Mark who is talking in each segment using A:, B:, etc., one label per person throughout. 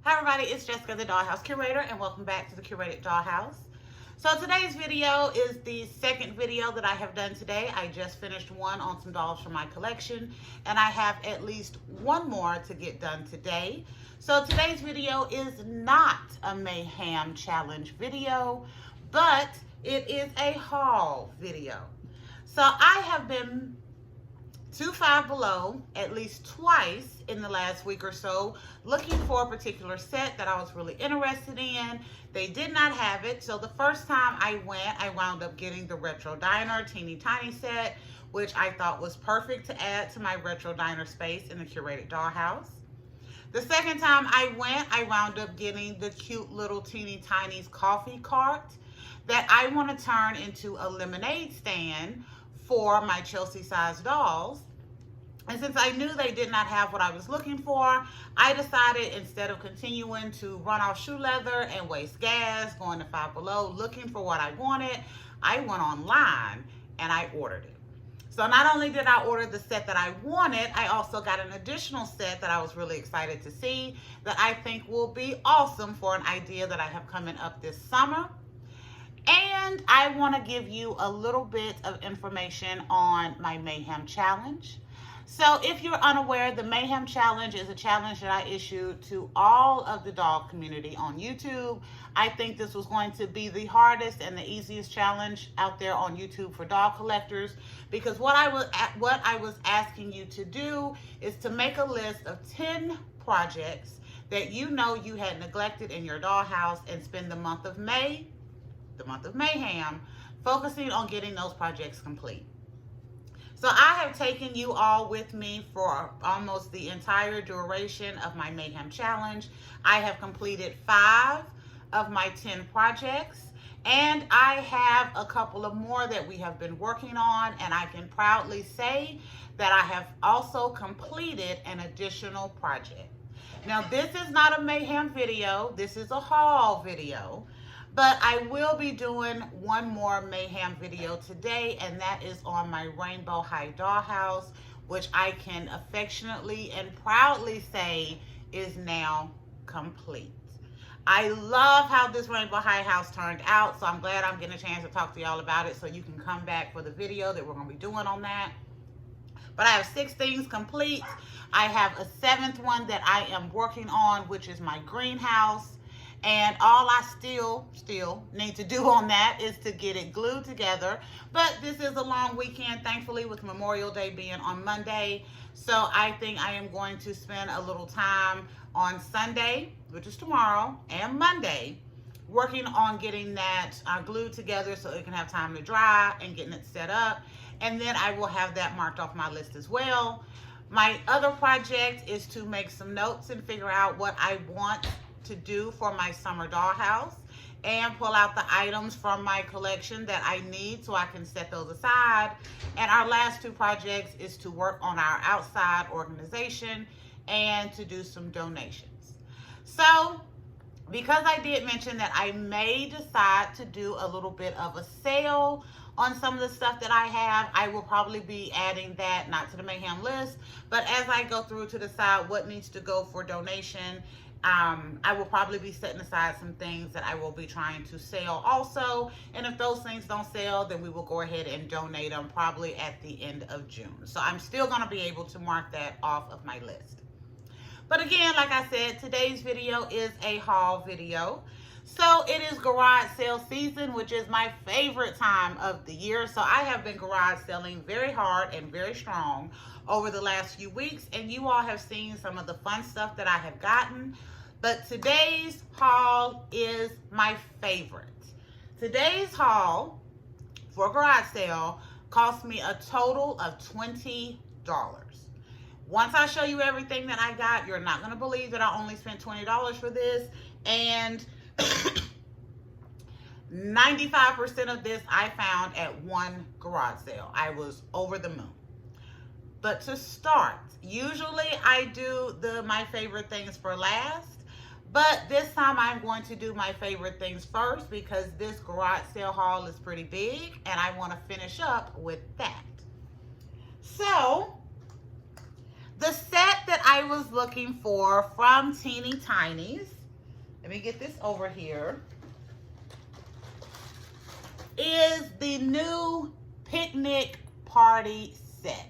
A: Hi everybody, it's Jessica, the Dollhouse Curator, and welcome back to the Curated Dollhouse. So today's video is the second video that I have done today. I just finished one on some dolls from my collection, and I have at least one more to get done today. So today's video is not a Mayhem Challenge video, but it is a haul video. So I have been to Five Below at least twice in the last week or so looking for a particular set that I was really interested in. They did not have it, so the first time I went, I wound up getting the Retro Diner Teeny Tiny set, which I thought was perfect to add to my Retro Diner space in the Curated Dollhouse. The second time I went, I wound up getting the cute little Teeny Tinies coffee cart that I want to turn into a lemonade stand for my Chelsea size dolls. And since I knew they did not have what I was looking for, I decided instead of continuing to run off shoe leather and waste gas going to Five Below looking for what I wanted, I went online and I ordered it. So not only did I order the set that I wanted, I also got an additional set that I was really excited to see that I think will be awesome for an idea that I have coming up this summer. And I want to give you a little bit of information on my Mayhem Challenge. So if you're unaware, the Mayhem Challenge is a challenge that I issued to all of the doll community on YouTube. I think this was going to be the hardest and the easiest challenge out there on YouTube for doll collectors, because what I was asking you to do is to make a list of 10 projects that you know you had neglected in your dollhouse and spend the month of May, the month of Mayhem, focusing on getting those projects complete. So I have taken you all with me for almost the entire duration of my Mayhem Challenge. I have completed 5 of my 10 projects, and I have a couple of more that we have been working on, and I can proudly say that I have also completed an additional project. Now, this is not a Mayhem video, this is a haul video. But I will be doing one more Mayhem video today, and that is on my Rainbow High Dollhouse, which I can affectionately and proudly say is now complete. I love how this Rainbow High house turned out, so I'm glad I'm getting a chance to talk to y'all about it so you can come back for the video that we're going to be doing on that. But I have 6 things complete. I have a 7th one that I am working on, which is my greenhouse. And all I still need to do on that is to get it glued together. But this is a long weekend, thankfully, with Memorial Day being on Monday. So I think I am going to spend a little time on Sunday, which is tomorrow, and Monday, working on getting that glued together so it can have time to dry and getting it set up. And then I will have that marked off my list as well. My other project is to make some notes and figure out what I want to do for my summer dollhouse and pull out the items from my collection that I need so I can set those aside. And our last 2 projects is to work on our outside organization and to do some donations. So because I did mention that I may decide to do a little bit of a sale on some of the stuff that I have, I will probably be adding that, not to the Mayhem list, but as I go through to decide what needs to go for donation, I will probably be setting aside some things that I will be trying to sell also. And if those things don't sell, then we will go ahead and donate them probably at the end of June. So I'm still going to be able to mark that off of my list. But again, like I said, today's video is a haul video. So it is garage sale season, which is my favorite time of the year. So I have been garage selling very hard and very strong over the last few weeks, and you all have seen some of the fun stuff that I have gotten. But today's haul is my favorite. Today's haul for garage sale cost me a total of $20. Once I show you everything that I got, you're not going to believe that I only spent $20 for this. And 95% of this I found at one garage sale. I was over the moon. But to start, usually I do my favorite things for last. But this time I'm going to do my favorite things first because this garage sale haul is pretty big and I want to finish up with that. So The set that I was looking for from Tinies, let me get this over here, is the new picnic party set.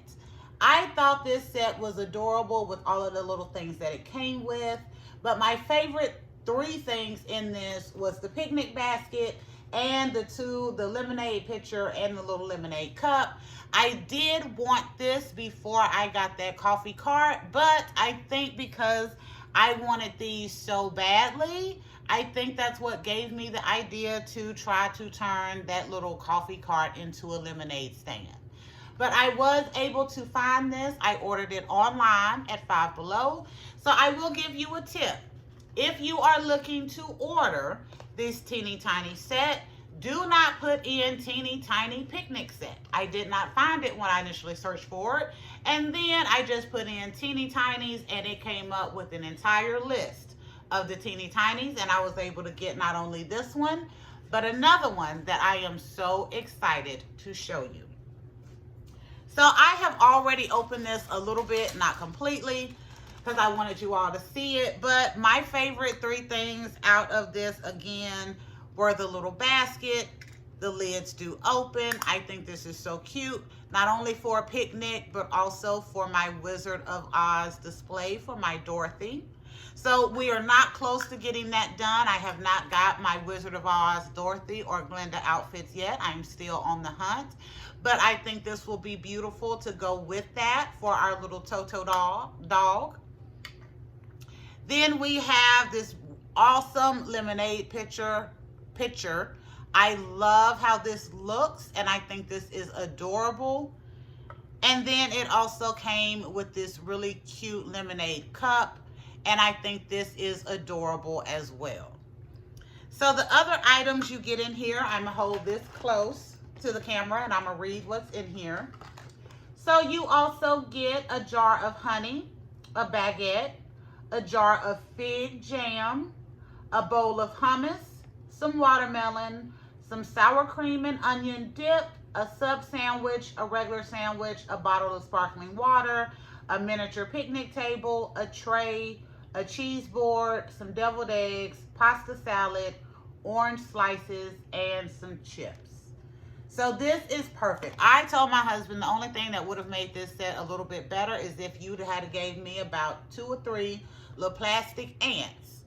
A: I thought this set was adorable with all of the little things that it came with, but my favorite 3 things in this was the picnic basket and the lemonade pitcher and the little lemonade cup. I did want this before I got that coffee cart, but I think because I wanted these so badly, I think that's what gave me the idea to try to turn that little coffee cart into a lemonade stand. But I was able to find this. I ordered it online at Five Below. So I will give you a tip. If you are looking to order this teeny tiny set, do not put in teeny tiny picnic set. I did not find it when I initially searched for it. And then I just put in teeny tinies and it came up with an entire list of the teeny tinies. And I was able to get not only this one, but another one that I am so excited to show you. So I have already opened this a little bit, not completely, because I wanted you all to see it. But my favorite 3 things out of this, again, were the little basket. The lids do open. I think this is so cute, not only for a picnic, but also for my Wizard of Oz display for my Dorothy. So we are not close to getting that done. I have not got my Wizard of Oz Dorothy or Glinda outfits yet. I'm still on the hunt. But I think this will be beautiful to go with that for our little Toto dog. Then we have this awesome lemonade pitcher. I love how this looks, and I think this is adorable. And then it also came with this really cute lemonade cup, and I think this is adorable as well. So the other items you get in here, I'm gonna hold this close to the camera and I'm gonna read what's in here. So you also get a jar of honey, a baguette, a jar of fig jam, a bowl of hummus, some watermelon, some sour cream and onion dip, a sub sandwich, a regular sandwich, a bottle of sparkling water, a miniature picnic table, a tray, a cheese board, some deviled eggs, pasta salad, orange slices, and some chips. So this is perfect. I told my husband the only thing that would have made this set a little bit better is if you'd had gave me about 2 or 3 little plastic ants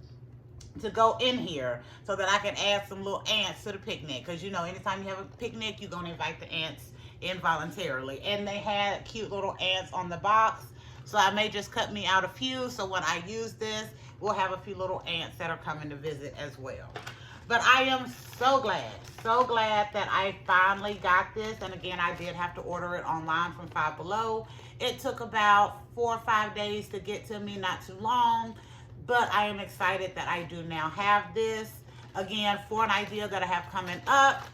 A: to go in here so that I can add some little ants to the picnic. Because you know, anytime you have a picnic, you're gonna invite the ants involuntarily. And they had cute little ants on the box. So I may just cut me out a few. So when I use this, we'll have a few little ants that are coming to visit as well. But I am so glad that I finally got this. And again, I did have to order it online from Five Below. It took about 4 or 5 days to get to me, not too long. But I am excited that I do now have this. Again, for an idea that I have coming up,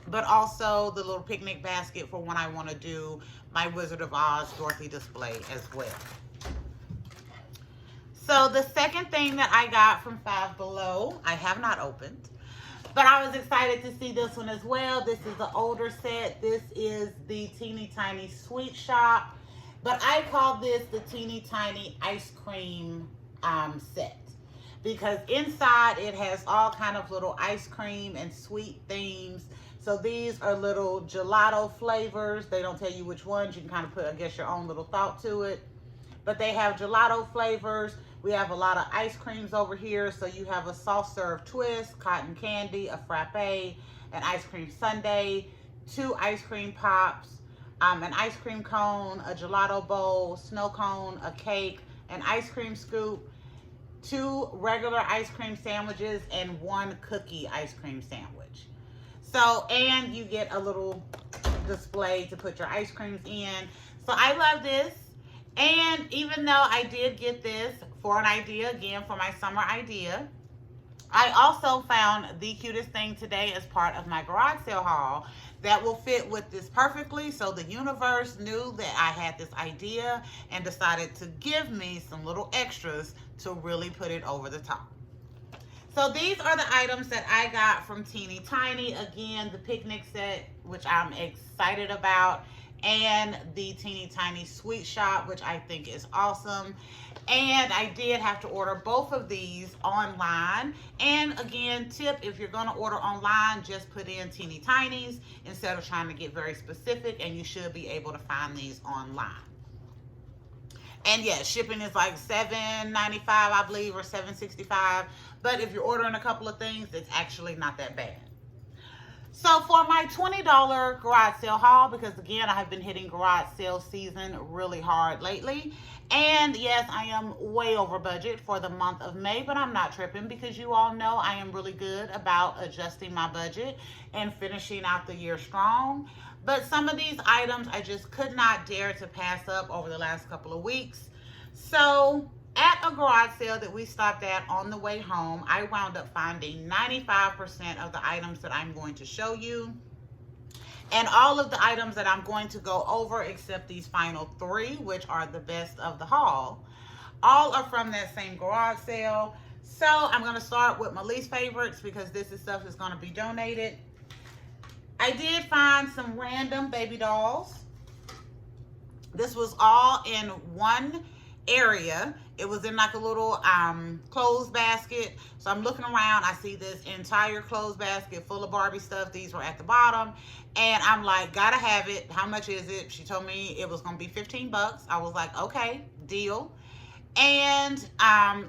A: but also the little picnic basket for when I want to do my Wizard of Oz Dorothy display as well. So the second thing that I got from Five Below, I have not opened, but I was excited to see this one as well. This is the older set. This is the Teeny Tiny Sweet Shop, but I call this the Teeny Tiny Ice Cream set because inside it has all kind of little ice cream and sweet themes. So these are little gelato flavors. They don't tell you which ones. You can kind of put, I guess, your own little thought to it. But they have gelato flavors. We have a lot of ice creams over here. So you have a soft serve twist, cotton candy, a frappe, an ice cream sundae, 2 ice cream pops, an ice cream cone, a gelato bowl, snow cone, a cake, an ice cream scoop, 2 regular ice cream sandwiches, and 1 cookie ice cream sandwich. So, and you get a little display to put your ice creams in. So I love this. And even though I did get this for an idea, again, for my summer idea, I also found the cutest thing today as part of my garage sale haul that will fit with this perfectly. So the universe knew that I had this idea and decided to give me some little extras to really put it over the top. So these are the items that I got from Teeny Tiny. Again, the picnic set, which I'm excited about. and the Teeny Tiny Sweet Shop, which I think is awesome. And I did have to order both of these online. And again, tip, if you're going to order online, just put in Teeny Tinies instead of trying to get very specific, and you should be able to find these online. And yeah, shipping is like $7.95, I believe, or $7.65. But if you're ordering a couple of things, it's actually not that bad. So for my $20 garage sale haul, because again, I have been hitting garage sale season really hard lately. And yes, I am way over budget for the month of May, but I'm not tripping because you all know I am really good about adjusting my budget and finishing out the year strong. But some of these items I just could not dare to pass up over the last couple of weeks. So at a garage sale that we stopped at on the way home, I wound up finding 95% of the items that I'm going to show you. And all of the items that I'm going to go over, except these final 3, which are the best of the haul, all are from that same garage sale. So I'm going to start with my least favorites because this is stuff that's going to be donated. I did find some random baby dolls. This was all in one area. It was in like a little clothes basket. So I'm looking around, I see this entire clothes basket full of Barbie stuff. These were at the bottom, and I'm like, gotta have it. How much is it? She told me it was gonna be 15 bucks. I was like, okay, deal. And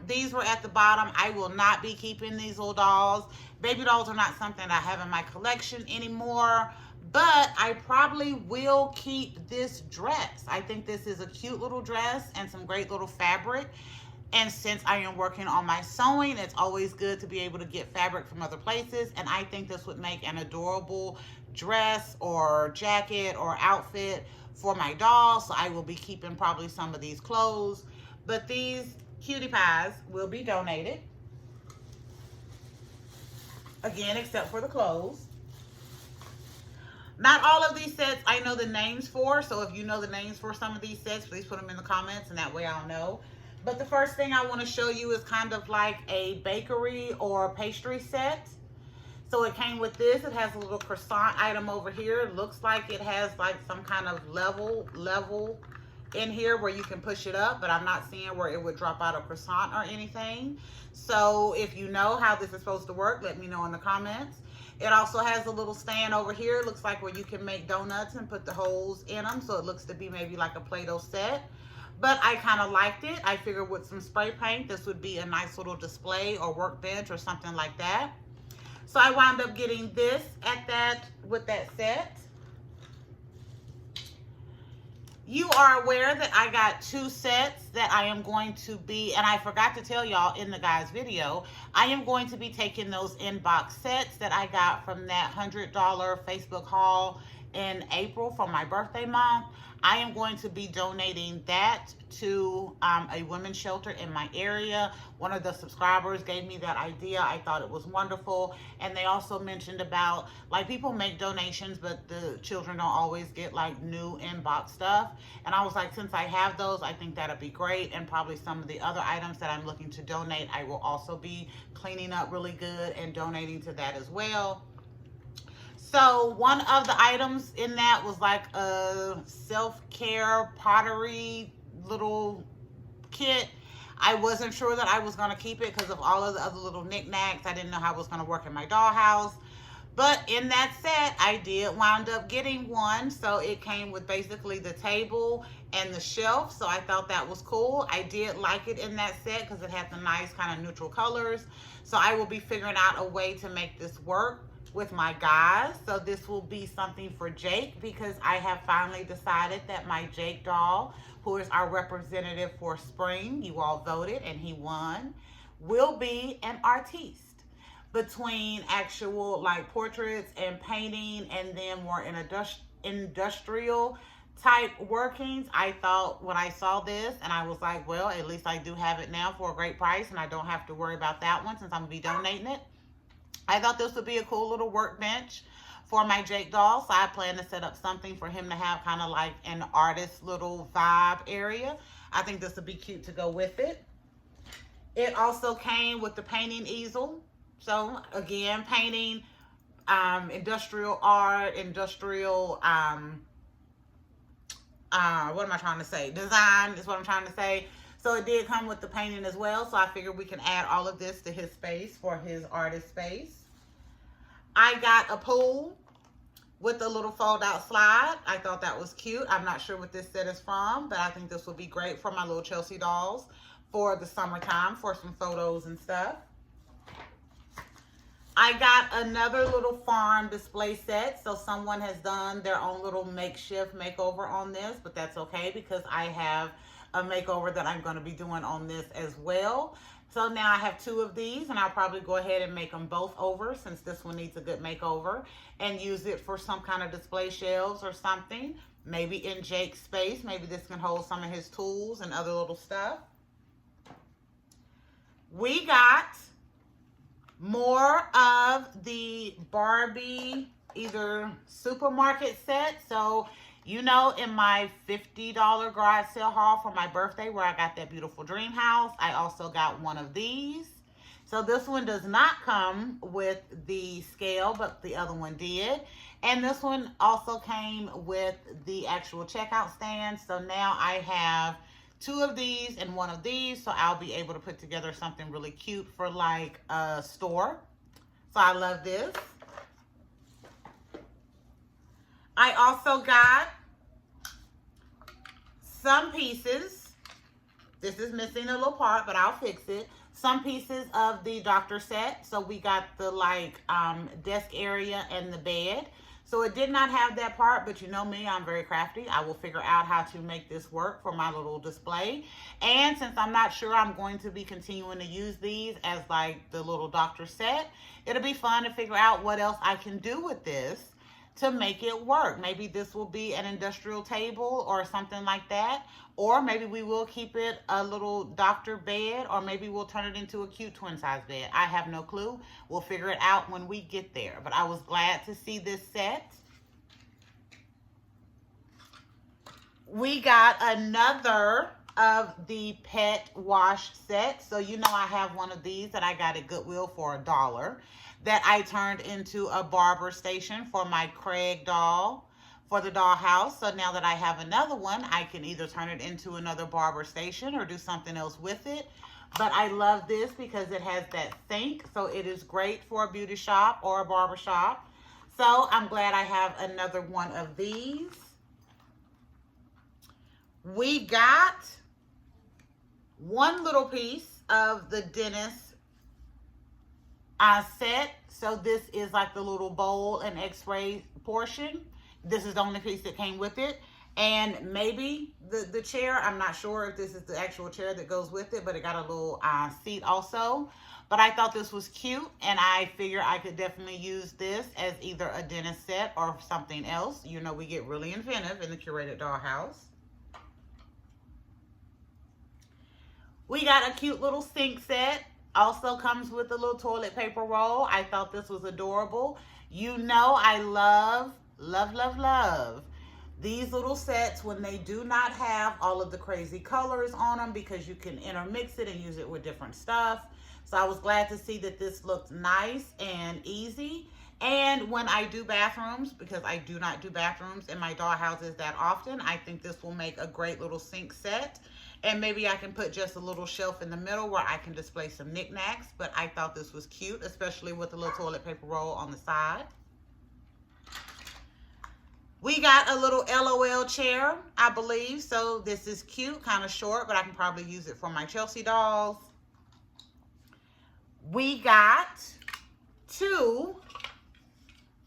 A: these were at the bottom. I will not be keeping these little dolls. Baby dolls are not something I have in my collection anymore, but I probably will keep this dress. I think this is a cute little dress and some great little fabric. And since I am working on my sewing, it's always good to be able to get fabric from other places. And I think this would make an adorable dress or jacket or outfit for my doll. So I will be keeping probably some of these clothes. But these cutie pies will be donated. Again, except for the clothes. Not all of these sets I know the names for, so if you know the names for some of these sets, please put them in the comments, and that way I'll know. But the first thing I want to show you is kind of like a bakery or pastry set. So it came with this. It has a little croissant item over here. It looks like it has like some kind of level in here where you can push it up, but I'm not seeing where it would drop out a croissant or anything. So if you know how this is supposed to work, let me know in the comments. It also has a little stand over here. It looks like where you can make donuts and put the holes in them. So it looks to be maybe like a Play-Doh set. But I kind of liked it. I figured with some spray paint, this would be a nice little display or workbench or something like that. So I wound up getting this with that set. You are aware that I got 2 sets that I am going to be, and I forgot to tell y'all in the guys video, I am going to be taking those inbox sets that I got from that $100 Facebook haul in April for my birthday month. I am going to be donating that to a women's shelter in my area. One of the subscribers gave me that idea. I thought it was wonderful. And they also mentioned about, like, people make donations, but the children don't always get, like, new inbox stuff. And I was like, since I have those, I think that'd be great. And probably some of the other items that I'm looking to donate, I will also be cleaning up really good and donating to that as well. So one of the items in that was like a self-care pottery little kit. I wasn't sure that I was going to keep it because of all of the other little knickknacks. I didn't know how it was going to work in my dollhouse. But in that set, I did wind up getting one. So it came with basically the table and the shelf. So I thought that was cool. I did like it in that set because it had the nice kind of neutral colors. So I will be figuring out a way to make this work with my guys. So this will be something for Jake because I have finally decided that my Jake doll, who is our representative for spring, you all voted and he won, will be an artiste. Between actual like portraits and painting and then more in industrial type workings, I thought when I saw this and I was like, well, at least I do have it now for a great price and I don't have to worry about that one since I'm gonna be donating it. I thought this would be a cool little workbench for my Jake doll. So I plan to set up something for him to have kind of like an artist little vibe area. I think this would be cute to go with it. It also came with the painting easel. So again, painting, industrial art, industrial what am I trying to say? Design is what I'm trying to say. So it did come with the painting as well. So I figured we can add all of this to his space for his artist space. I got a pool with a little fold out slide. I thought that was cute. I'm not sure what this set is from, but I think this will be great for my little Chelsea dolls for the summertime for some photos and stuff. I got another little farm display set. So someone has done their own little makeshift makeover on this, but that's okay because I have a makeover that I'm going to be doing on this as well. So now I have 2 of these, and I'll probably go ahead and make them both over since this one needs a good makeover, and use it for some kind of display shelves or something. Maybe in Jake's space. Maybe this can hold some of his tools and other little stuff. We got more of the Barbie either supermarket set. So, you know, in my $50 garage sale haul for my birthday where I got that beautiful dream house, I also got one of these. So this one does not come with the scale, but the other one did. And this one also came with the actual checkout stand. So now I have 2 of these and 1 of these, so I'll be able to put together something really cute for like a store. So I love this. I also got some pieces. This is missing a little part, but I'll fix it. Some pieces of the doctor set. So we got the like desk area and the bed. So it did not have that part, but you know me, I'm very crafty. I will figure out how to make this work for my little display. And since I'm not sure I'm going to be continuing to use these as like the little doctor set, it'll be fun to figure out what else I can do with this to make it work. Maybe this will be an industrial table or something like that. Or maybe we will keep it a little doctor bed, or maybe we'll turn it into a cute twin size bed. I have no clue. We'll figure it out when we get there. But I was glad to see this set. We got another of the pet wash set. So you know I have one of these that I got at Goodwill for $1 that I turned into a barber station for my Craig doll for the dollhouse. So now that I have another one, I can either turn it into another barber station or do something else with it. But I love this because it has that sink. So it is great for a beauty shop or a barber shop. So I'm glad I have another one of these. We got one little piece of the dentist set. So this is like the little bowl and x-ray portion. This is the only piece that came with it. And maybe the chair, I'm not sure if this is the actual chair that goes with it, but it got a little seat also. But I thought this was cute, and I figure I could definitely use this as either a dentist set or something else. You know, we get really inventive in the Curated Dollhouse. We got a cute little sink set. Also comes with a little toilet paper roll. I thought this was adorable. You know I love these little sets when they do not have all of the crazy colors on them, because you can intermix it and use it with different stuff. So I was glad to see that this looked nice and easy. And when I do bathrooms, because I do not do bathrooms in my dollhouses that often, I think this will make a great little sink set. And maybe I can put just a little shelf in the middle where I can display some knickknacks. But I thought this was cute, especially with the little toilet paper roll on the side. We got a little LOL chair, I believe. So this is cute, kind of short, but I can probably use it for my Chelsea dolls. We got 2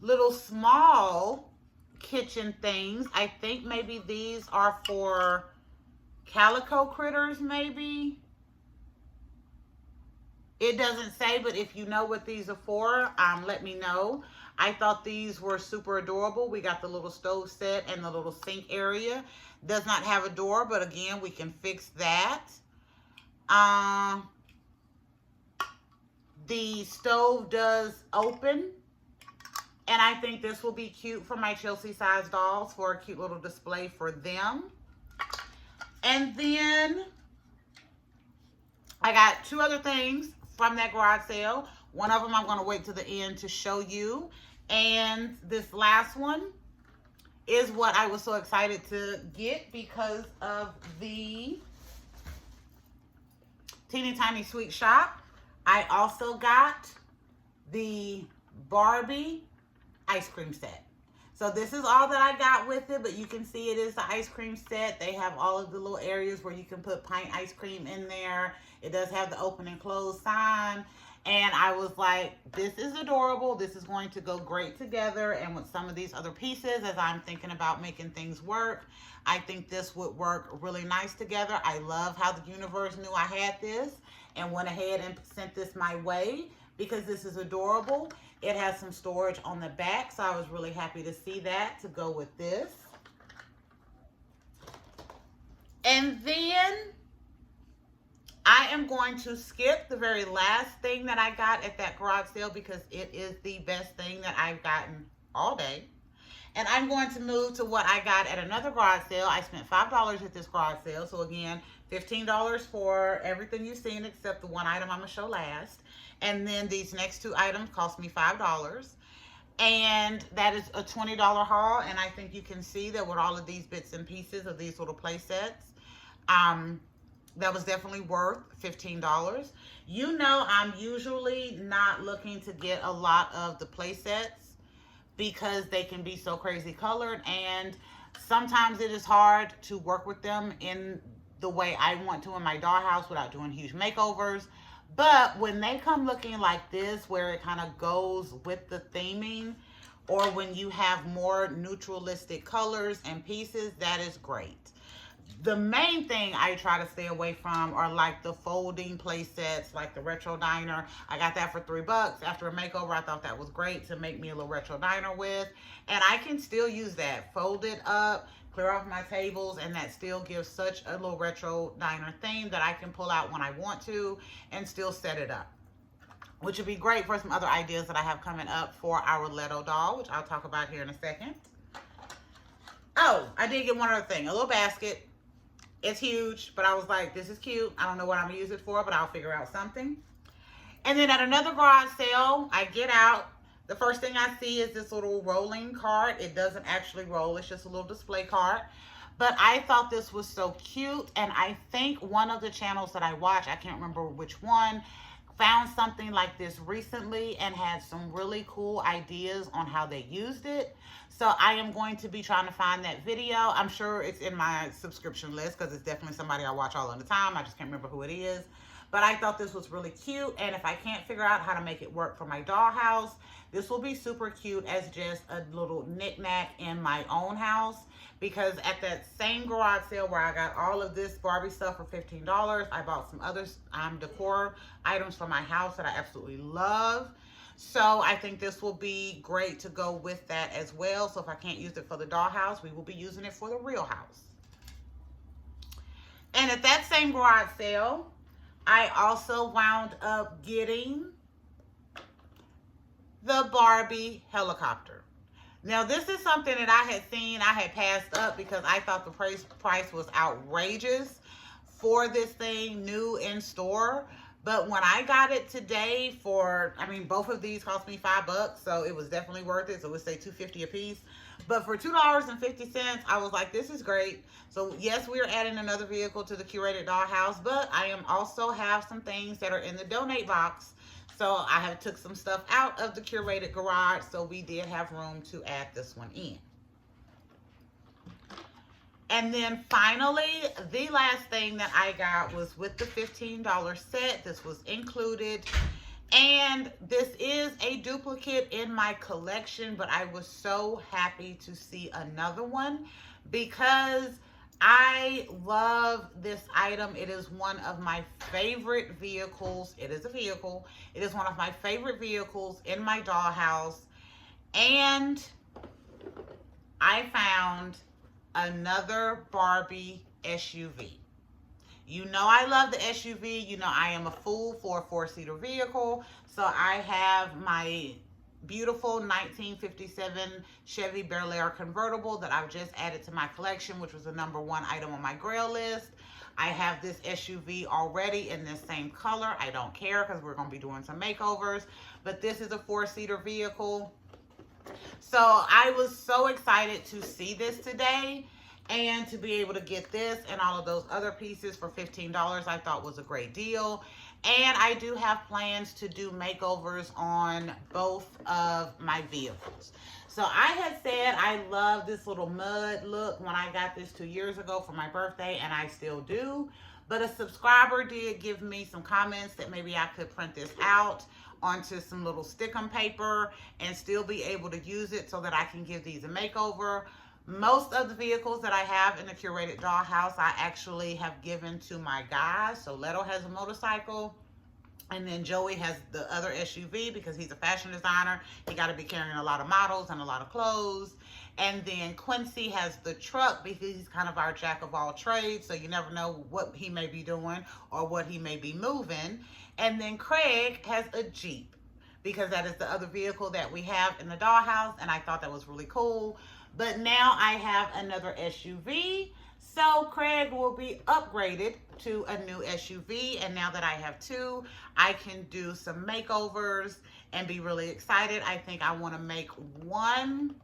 A: little small kitchen things. I think maybe these are for calico critters, maybe. It doesn't say, but if you know what these are for, let me know. I thought these were super adorable. We got the little stove set and the little sink area. Does not have a door, but again, we can fix that. The stove does open. And I think this will be cute for my Chelsea size dolls for a cute little display for them. And then I got 2 other things from that garage sale. One of them I'm going to wait to the end to show you. And this last one is what I was so excited to get because of the Teeny Tiny Sweet Shop. I also got the Barbie ice cream set. So this is all that I got with it, but you can see it is the ice cream set. They have all of the little areas where you can put pint ice cream in there. It does have the open and close sign. And I was like, this is adorable. This is going to go great together. And with some of these other pieces, as I'm thinking about making things work, I think this would work really nice together. I love how the universe knew I had this and went ahead and sent this my way because this is adorable. It has some storage on the back, so I was really happy to see that to go with this. And then I am going to skip the very last thing that I got at that garage sale because it is the best thing that I've gotten all day. And I'm going to move to what I got at another garage sale. I spent $5 at this garage sale. So again, $15 for everything you've seen except the one item I'm going to show last. And then these next two items cost me $5. And that is a $20 haul. And I think you can see that with all of these bits and pieces of these little play sets, that was definitely worth $15. You know, I'm usually not looking to get a lot of the play sets because they can be so crazy colored. And sometimes it is hard to work with them in the way I want to in my dollhouse without doing huge makeovers. But when they come looking like this, where it kind of goes with the theming, or when you have more neutralistic colors and pieces, that is great. The main thing I try to stay away from are like the folding play sets, like the retro diner. I got that for $3 after a makeover. I thought that was great to make me a little retro diner with. And I can still use that. Fold it up, clear off my tables, and that still gives such a little retro diner theme that I can pull out when I want to and still set it up. Which would be great for some other ideas that I have coming up for our Leto doll, which I'll talk about here in a second. Oh, I did get one other thing, a little basket. It's huge, but I was like, this is cute. I don't know what I'm gonna use it for, but I'll figure out something. And then at another garage sale, I get out. The first thing I see is this little rolling cart. It doesn't actually roll, it's just a little display cart. But I thought this was so cute, and I think one of the channels that I watch, I can't remember which one, found something like this recently and had some really cool ideas on how they used it. So I am going to be trying to find that video. I'm sure it's in my subscription list because it's definitely somebody I watch all of the time. I just can't remember who it is. But I thought this was really cute. And if I can't figure out how to make it work for my dollhouse, this will be super cute as just a little knickknack in my own house. Because at that same garage sale where I got all of this Barbie stuff for $15, I bought some other decor items for my house that I absolutely love. So I think this will be great to go with that as well. So if I can't use it for the dollhouse, we will be using it for the real house. And at that same garage sale, I also wound up getting the Barbie helicopter. Now, this is something that I had seen, I had passed up because I thought the price was outrageous for this thing new in store. But when I got it today for, I mean, both of these cost me $5, so it was definitely worth it. So let's say $2.50 a piece. But for $2.50, I was like, this is great. So yes, we are adding another vehicle to the curated dollhouse, but I am also have some things that are in the donate box. So I have took some stuff out of the curated garage, so we did have room to add this one in. And then finally, the last thing that I got was with the $15 set. This was included. And this is a duplicate in my collection, but I was so happy to see another one because I love this item. It is one of my favorite vehicles. It is a vehicle. It is one of my favorite vehicles in my dollhouse. And I found another Barbie SUV. You know I love the SUV. You know I am a fool for a four-seater vehicle. So I have my beautiful 1957 Chevy Bel Air convertible that I've just added to my collection, which was the #1 item on my grail list. I have this SUV already in this same color. I don't care because we're going to be doing some makeovers. But this is a four-seater vehicle. So I was so excited to see this today and to be able to get this and all of those other pieces for $15 I thought was a great deal. And I do have plans to do makeovers on both of my vehicles. So I had said I love this little mud look when I got this 2 years ago for my birthday, and I still do. But a subscriber did give me some comments that maybe I could print this out onto some little stickum paper and still be able to use it so that I can give these a makeover. Most of the vehicles that I have in the Curated Dollhouse, I actually have given to my guys. So Leto has a motorcycle, and then Joey has the other SUV because he's a fashion designer. He got to be carrying a lot of models and a lot of clothes. And then Quincy has the truck because he's kind of our jack of all trades. So you never know what he may be doing or what he may be moving. And then Craig has a Jeep because that is the other vehicle that we have in the Dollhouse. And I thought that was really cool. But now I have another SUV. So Craig will be upgraded to a new SUV. And now that I have two, I can do some makeovers and be really excited. I think I want to make one.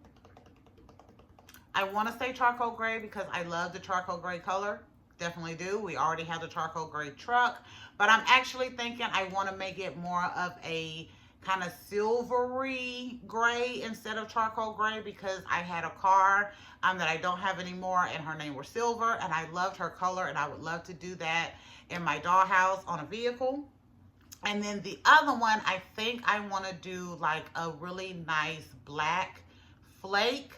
A: I want to say charcoal gray because I love the charcoal gray color. Definitely do. We already have the charcoal gray truck. But I'm actually thinking I want to make it more of a kind of silvery gray instead of charcoal gray because I had a car that I don't have anymore and her name was Silver and I loved her color and I would love to do that in my Dollhouse on a vehicle. And then the other one, I think I want to do like a really nice black flake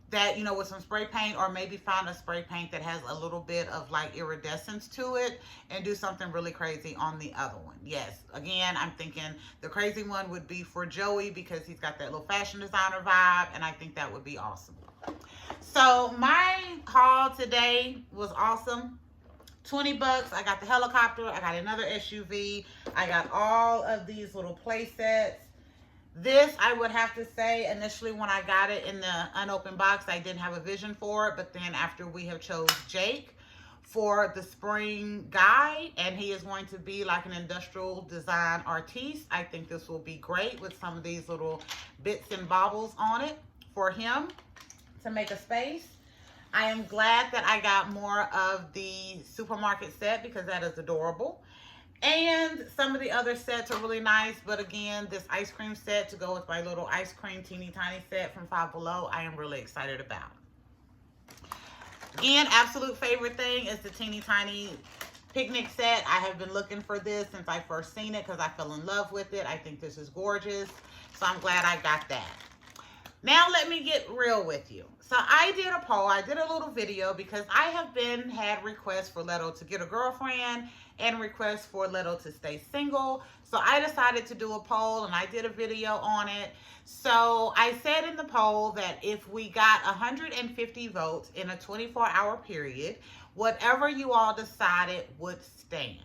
A: that, you know, with some spray paint, or maybe find a spray paint that has a little bit of like iridescence to it and do something really crazy on the other one. Yes, again, I'm thinking the crazy one would be for Joey because he's got that little fashion designer vibe, and I think that would be awesome. So my haul today was awesome. 20 bucks. I got the helicopter. I got another SUV. I got all of these little play sets. This, I would have to say, initially when I got it in the unopened box, I didn't have a vision for it. But then after we have chose Jake for the spring guide, and he is going to be like an industrial design artiste, I think this will be great with some of these little bits and baubles on it for him to make a space. I am glad that I got more of the supermarket set because that is adorable. And some of the other sets are really nice. But again, this ice cream set to go with my little ice cream teeny tiny set from Five Below, I am really excited about. Again, absolute favorite thing is the teeny tiny picnic set. I have been looking for this since I first seen it because I fell in love with it. I think this is gorgeous. So I'm glad I got that. Now let me get real with you. So I did a poll. I did a little video because I have had requests for Leto to get a girlfriend and requests for Leto to stay single. So I decided to do a poll and I did a video on it. So I said in the poll that if we got 150 votes in a 24-hour period, whatever you all decided would stand.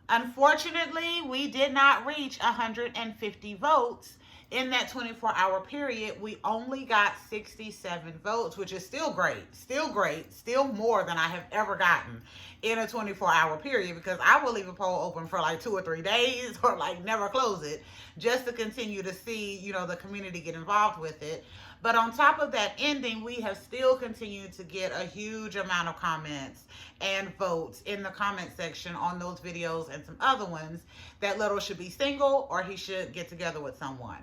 A: Unfortunately, we did not reach 150 votes. In that 24-hour period, we only got 67 votes, which is still great, still more than I have ever gotten in a 24-hour period, because I will leave a poll open for like 2 or 3 days or like never close it just to continue to see, you know, the community get involved with it. But on top of that ending, we have still continued to get a huge amount of comments and votes in the comment section on those videos and some other ones that Leto should be single or he should get together with someone.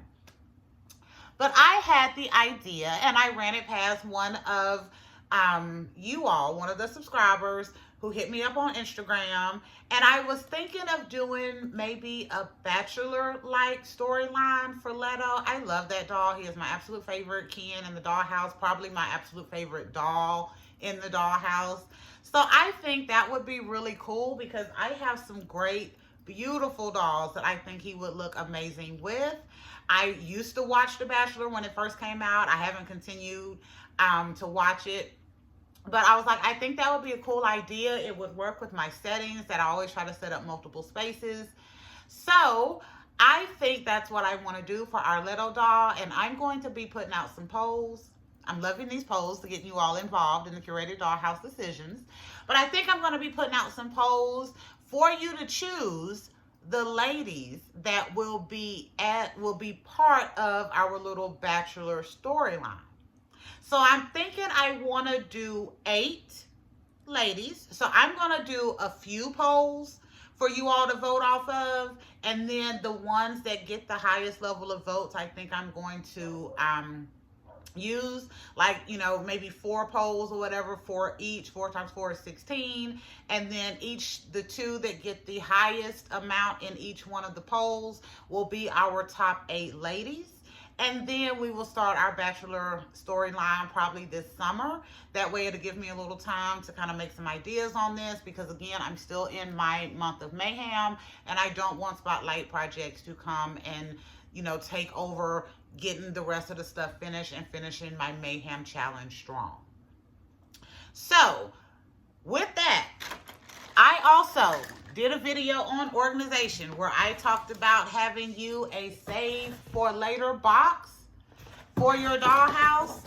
A: But I had the idea, and I ran it past one of you all, one of the subscribers who hit me up on Instagram, and I was thinking of doing maybe a bachelor-like storyline for Leto. I love that doll. He is my absolute favorite Ken in the Dollhouse, probably my absolute favorite doll in the Dollhouse. So I think that would be really cool because I have some great, beautiful dolls that I think he would look amazing with. I used to watch The Bachelor when it first came out. I haven't continued to watch it. But I was like, I think that would be a cool idea. It would work with my settings that I always try to set up multiple spaces. So I think that's what I want to do for our Leto doll. And I'm going to be putting out some polls. I'm loving these polls to get you all involved in the Curated Dollhouse decisions. But I think I'm going to be putting out some polls for you to choose the ladies that will be part of our little bachelor storyline. So I'm thinking I want to do 8 ladies. So I'm going to do a few polls for you all to vote off of, and then the ones that get the highest level of votes, I think I'm going to use, like, you know, maybe 4 polls or whatever for each. 4 times 4 is 16, and then the 2 that get the highest amount in each one of the polls will be our top 8 ladies. And then we will start our bachelor storyline probably this summer. That way it'll give me a little time to kind of make some ideas on this, because again, I'm still in my month of mayhem, and I don't want spotlight projects to come and, you know, take over getting the rest of the stuff finished and finishing my mayhem challenge strong. So with that, I also did a video on organization where I talked about having you a save for later box for your dollhouse.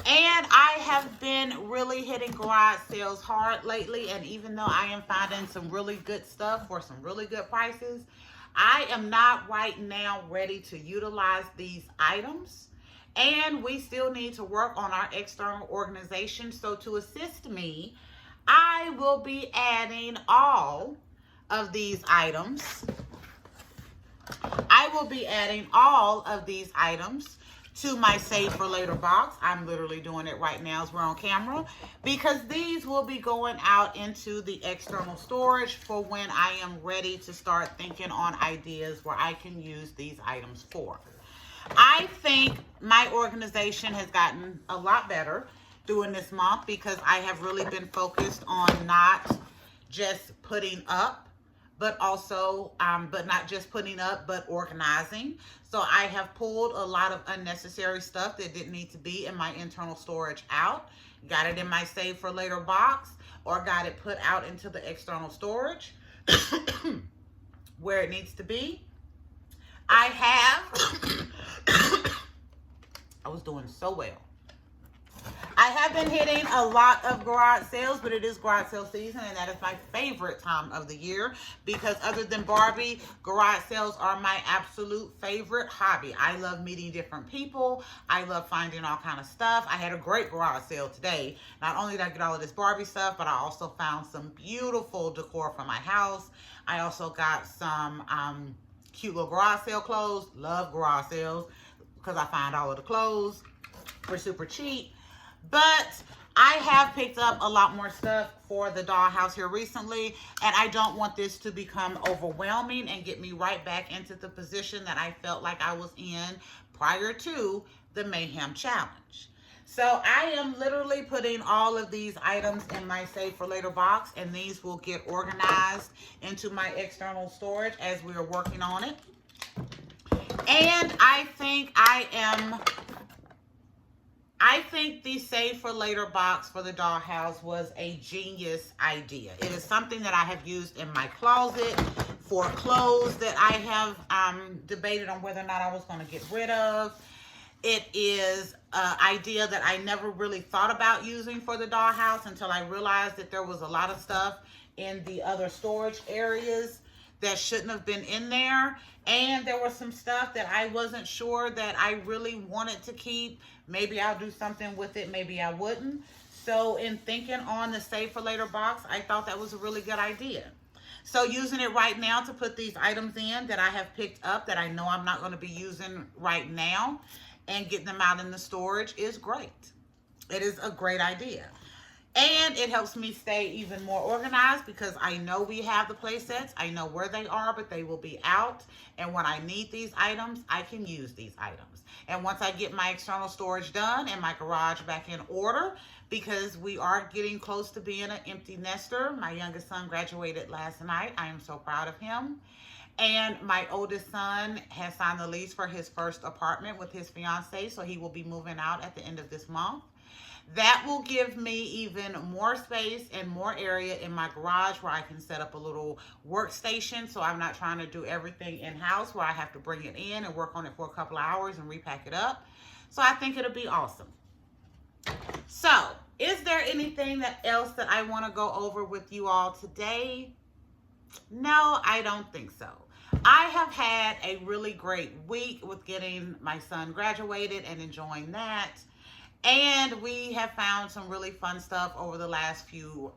A: And I have been really hitting garage sales hard lately. And even though I am finding some really good stuff for some really good prices, I am not right now ready to utilize these items. And we still need to work on our external organization. So to assist me, I will be adding all of these items. I will be adding all of these items to my save for later box. I'm literally doing it right now as we're on camera, because these will be going out into the external storage for when I am ready to start thinking on ideas where I can use these items for. I think my organization has gotten a lot better during this month, because I have really been focused on not just putting up, but also, but not just putting up, but organizing. So I have pulled a lot of unnecessary stuff that didn't need to be in my internal storage out, got it in my save for later box, or got it put out into the external storage where it needs to be. I have, I was doing so well. I have been hitting a lot of garage sales, but it is garage sale season, and that is my favorite time of the year, because other than Barbie, garage sales are my absolute favorite hobby. I love meeting different people. I love finding all kind of stuff. I had a great garage sale today. Not only did I get all of this Barbie stuff, but I also found some beautiful decor for my house. I also got some cute little garage sale clothes. Love garage sales because I find all of the clothes for super cheap. But I have picked up a lot more stuff for the dollhouse here recently, and I don't want this to become overwhelming and get me right back into the position that I felt like I was in prior to the Mayhem Challenge. So I am literally putting all of these items in my save for later box, and these will get organized into my external storage as we are working on it. And I think the save for later box for the dollhouse was a genius idea. It is something that I have used in my closet for clothes that I have debated on whether or not I was going to get rid of. It is an idea that I never really thought about using for the dollhouse until I realized that there was a lot of stuff in the other storage areas that shouldn't have been in there. And there was some stuff that I wasn't sure that I really wanted to keep. Maybe I'll do something with it, maybe I wouldn't. So in thinking on the save for later box, I thought that was a really good idea. So using it right now to put these items in that I have picked up that I know I'm not going to be using right now, and getting them out in the storage is great. It is a great idea. And it helps me stay even more organized, because I know we have the play sets. I know where they are, but they will be out. And when I need these items, I can use these items. And once I get my external storage done and my garage back in order, because we are getting close to being an empty nester. My youngest son graduated last night. I am so proud of him. And my oldest son has signed the lease for his first apartment with his fiance, so he will be moving out at the end of this month. That will give me even more space and more area in my garage where I can set up a little workstation, so I'm not trying to do everything in-house where I have to bring it in and work on it for a couple of hours and repack it up. So I think it'll be awesome. So, is there anything else that I want to go over with you all today? No, I don't think so. I have had a really great week with getting my son graduated and enjoying that. And we have found some really fun stuff over the last few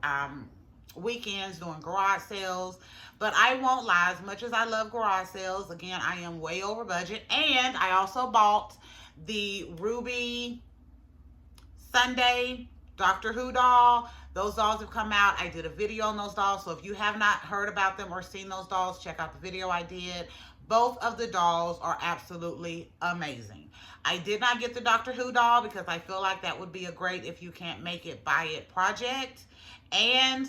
A: weekends doing garage sales. But I won't lie, as much as I love garage sales, again, I am way over budget. And I also bought the Ruby Sunday Doctor Who doll. Those dolls have come out. I did a video on those dolls. So if you have not heard about them or seen those dolls, check out the video I did. Both of the dolls are absolutely amazing. I did not get the Doctor Who doll because I feel like that would be a great if you can't make it, buy it project. And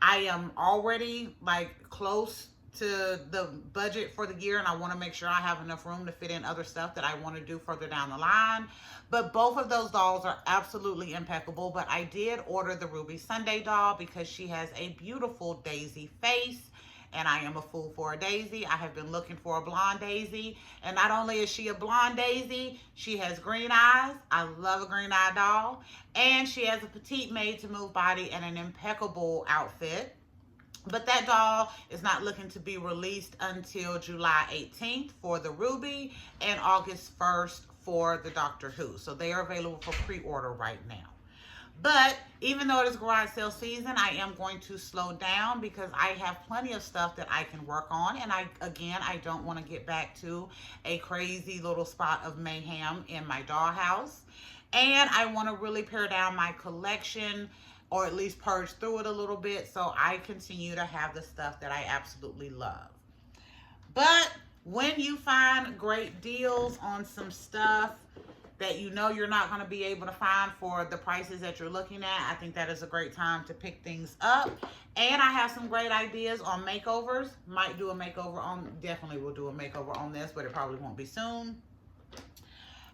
A: I am already like close to the budget for the year, and I want to make sure I have enough room to fit in other stuff that I want to do further down the line. But both of those dolls are absolutely impeccable. But I did order the Ruby Sunday doll because she has a beautiful daisy face, and I am a fool for a daisy. I have been looking for a blonde daisy, and not only is she a blonde daisy, she has green eyes. I love a green eye doll. And she has a petite made-to-move body and an impeccable outfit. But that doll is not looking to be released until July 18th for the Ruby and August 1st for the Doctor Who. So they are available for pre-order right now. But even though it is garage sale season, I am going to slow down because I have plenty of stuff that I can work on. And I don't want to get back to a crazy little spot of mayhem in my dollhouse. And I want to really pare down my collection, or at least purge through it a little bit, so I continue to have the stuff that I absolutely love. But when you find great deals on some stuff that you know you're not going to be able to find for the prices that you're looking at, I think that is a great time to pick things up. And I have some great ideas on makeovers. Might do a makeover on, definitely will do a makeover on this, but it probably won't be soon.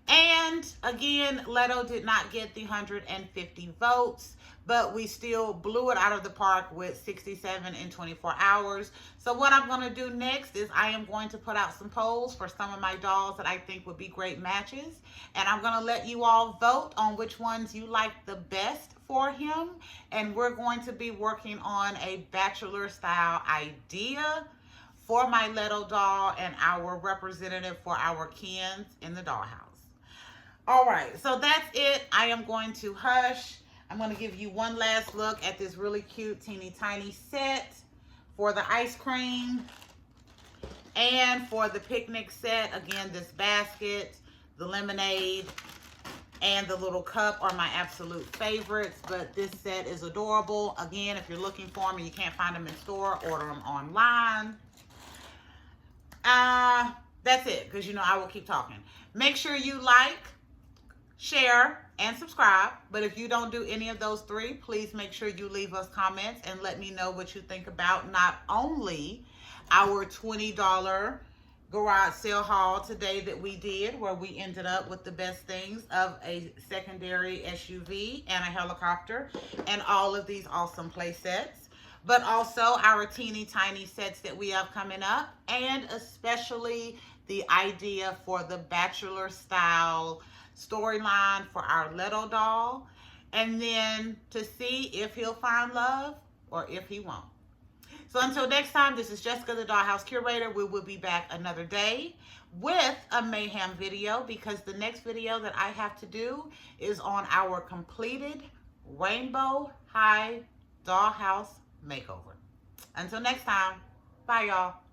A: And again, Leto did not get the 150 votes, but we still blew it out of the park with 67 in 24 hours. So what I'm going to do next is I am going to put out some polls for some of my dolls that I think would be great matches. And I'm going to let you all vote on which ones you like the best for him. And we're going to be working on a bachelor style idea for my Leto doll and our representative for our Kens in the dollhouse. All right, so that's it. I am going to hush. I'm going to give you one last look at this really cute teeny tiny set for the ice cream and for the picnic set. Again, this basket, the lemonade, and the little cup are my absolute favorites, but this set is adorable. Again, if you're looking for them and you can't find them in store, order them online. That's it, because you know I will keep talking. Make sure you like, share, and subscribe. But if you don't do any of those three, please make sure you leave us comments and let me know what you think about not only our $20 garage sale haul today that we did, where we ended up with the best things of a secondary SUV and a helicopter and all of these awesome play sets, but also our teeny tiny sets that we have coming up, and especially the idea for the bachelor style storyline for our Leto doll, and then to see if he'll find love or if he won't. So until next time, this is Jessica, the Dollhouse Curator. We will be back another day with a mayhem video, because the next video that I have to do is on our completed Rainbow High Dollhouse makeover. Until next time, bye y'all.